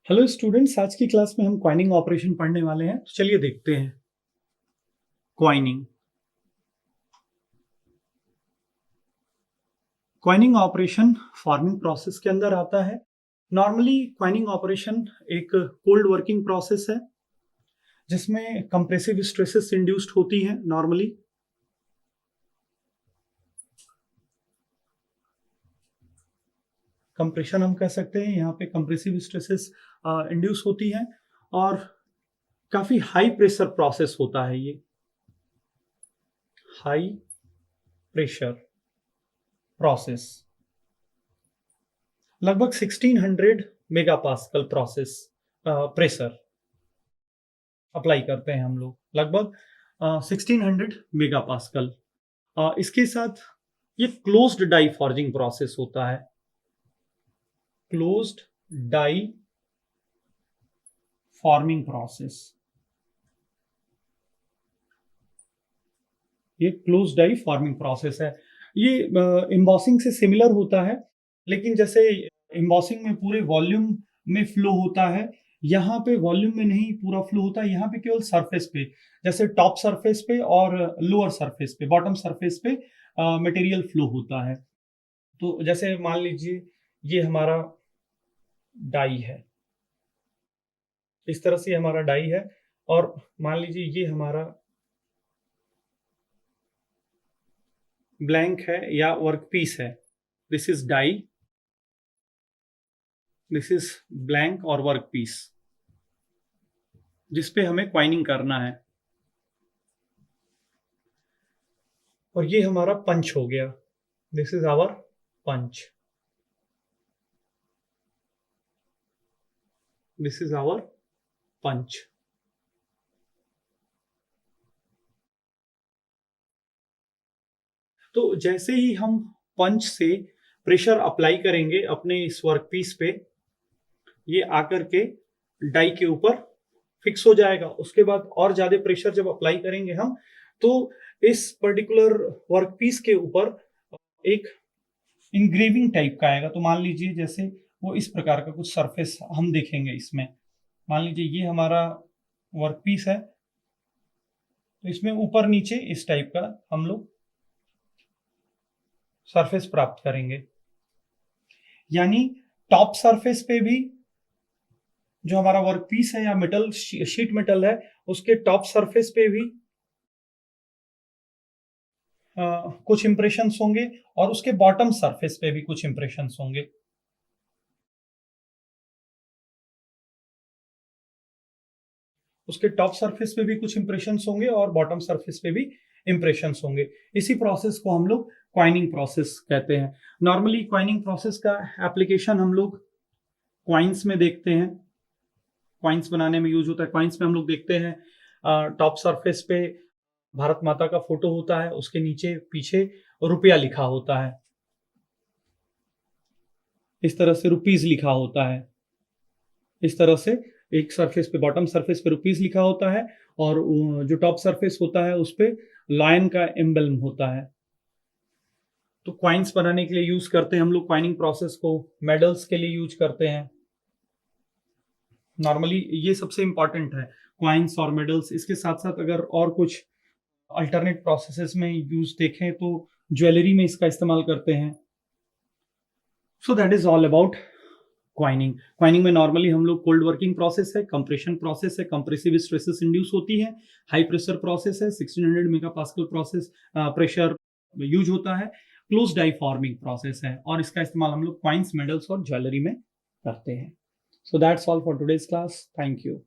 Hello students, आज की class में हम क्वाइनिंग ऑपरेशन पढ़ने वाले हैं। तो चलिए देखते हैं। Coining coining operation farming process के अंदर आता है। नॉर्मली क्वाइनिंग ऑपरेशन एक कोल्ड वर्किंग प्रोसेस है जिसमें कंप्रेसिव स्ट्रेसेस इंड्यूस्ड होती हैं। नॉर्मली कंप्रेशन हम कह सकते हैं, यहाँ पे कंप्रेसिव स्ट्रेसेस इंड्यूस होती हैं और काफी हाई प्रेशर प्रोसेस होता है। ये हाई प्रेशर प्रोसेस लगभग 1600 mega pascal process pressure apply करते हैं हम लोग, लगभग 1600 मेगा पास्कल। इसके साथ ये क्लोज्ड डाई फॉर्जिंग प्रोसेस होता है। क्लोज्ड डाई फॉर्मिंग प्रोसेस, ये क्लोज डाई फॉर्मिंग प्रोसेस है। ये एम्बॉसिंग से सिमिलर होता है, लेकिन जैसे एम्बॉसिंग में पूरे वॉल्यूम में फ्लो होता है, यहाँ पे वॉल्यूम में नहीं पूरा फ्लो होता है। यहाँ पे केवल सरफेस पे, जैसे टॉप सरफेस पे और लोअर सरफेस पे, बॉटम सरफेस पे मटेरियल फ्लो होता है। तो जैसे मान लीजिए ये हमारा डाई है, इस तरह से हमारा डाई है, और मान लीजिए ये हमारा ब्लैंक है या वर्क पीस है। This is die, this is blank और वर्क पीस जिसपे हमें क्वाइनिंग करना है। और ये हमारा पंच हो गया, this is our punch, this is our punch. तो जैसे ही हम पंच से प्रेशर अप्लाई करेंगे अपने इस वर्क पीस पे, ये आकर के डाई के ऊपर फिक्स हो जाएगा। उसके बाद और ज्यादा प्रेशर जब अप्लाई करेंगे हम, तो इस पर्टिकुलर वर्क पीस के ऊपर एक इंग्रेविंग टाइप का आएगा। तो मान लीजिए जैसे वो इस प्रकार का कुछ सरफेस हम देखेंगे इसमें। मान लीजिए ये हमारा वर्क पीस है, तो इसमें ऊपर नीचे इस टाइप का हम लोग सरफेस प्राप्त करेंगे। यानी टॉप सरफेस पे भी जो हमारा वर्क पीस है या मेटल शीट मेटल है, उसके टॉप सरफेस पे भी कुछ इंप्रेशंस होंगे और उसके बॉटम सरफेस पे भी कुछ इंप्रेशंस होंगे। उसके टॉप सरफेस पे भी कुछ इंप्रेशंस होंगे और बॉटम सरफेस पे भी इंप्रेशंस होंगे। इसी प्रोसेस को हम लोग क्वाइनिंग प्रोसेस कहते हैं। नॉर्मली क्वाइनिंग प्रोसेस का एप्लीकेशन हम लोग क्वाइंस में देखते हैं, क्वाइंस बनाने में यूज होता है। क्वाइंस में हम लोग देखते हैं टॉप सरफेस पे भारत माता का फोटो होता है, उसके नीचे पीछे रुपया लिखा होता है, इस तरह से रुपीज लिखा होता है। इस तरह से एक सरफेस पे, बॉटम सरफेस पे रुपीज लिखा होता है और जो टॉप सरफेस होता है उस पे लायन का एम्बलम होता है। तो क्वाइंस बनाने के लिए यूज करते हैं हम लोग क्वाइनिंग प्रोसेस को। मेडल्स के लिए यूज करते हैं नॉर्मली, ये सबसे इंपॉर्टेंट है, क्वाइंस और मेडल्स। इसके साथ साथ अगर और कुछ अल्टरनेट प्रोसेसेस में यूज देखें तो ज्वेलरी में इसका इस्तेमाल करते हैं। So that is all about coining. Coining में नॉर्मली हम लोग कोल्ड वर्किंग प्रोसेस है, कंप्रेशन प्रोसेस है, कंप्रेसिव स्ट्रेसेस इंड्यूस होती है, हाई प्रेशर प्रोसेस है, 1600 mega pascal process pressure use होता है, क्लोज डाई फॉर्मिंग प्रोसेस है, और इसका इस्तेमाल हम लोग क्वाइंस, मेडल्स और ज्वेलरी में करते हैं। So that's all for today's class. Thank you.